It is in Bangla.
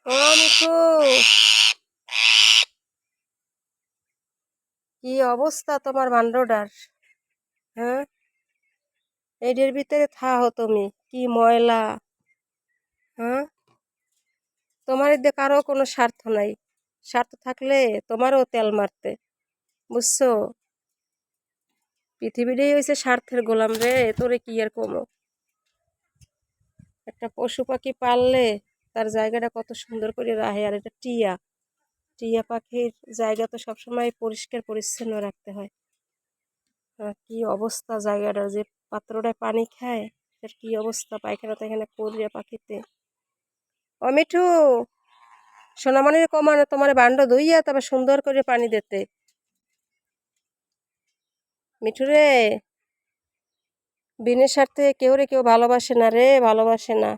ও মিঠু, কি অবস্থা তোমার বান্ডটার? হ্যাঁ, এদের ভিতরে থাহো তুমি, কি ময়লা। হ্যাঁ, তোমার এদিকে কারো কোনো স্বার্থ নাই। স্বার্থ থাকলে তোমারও তেল মারতে, বুঝছো? পৃথিবীটাই হয়েছে স্বার্থের গোলাম রে, তোরে কি আর কমো। একটা পশু পাখি পাললে তার জায়গাটা কত সুন্দর করে রাখে। আর এটা টিয়া, টিয়া পাখির জায়গা তো সবসময় পরিষ্কার পরিচ্ছন্ন রাখতে হয়। কি অবস্থা জায়গাটার, যে পাত্রটায় পানি খায় তার কি অবস্থা, পায়খানা টায়খানা করবে পাখিতে। ও মিঠু, সোনামণির কমানো তোমার বান্ড ধুইয়া তবে সুন্দর করে পানি দিতে। মিঠু রে, বিনের স্বার্থে কেউ রে কেউ ভালোবাসে না রে, ভালোবাসে না।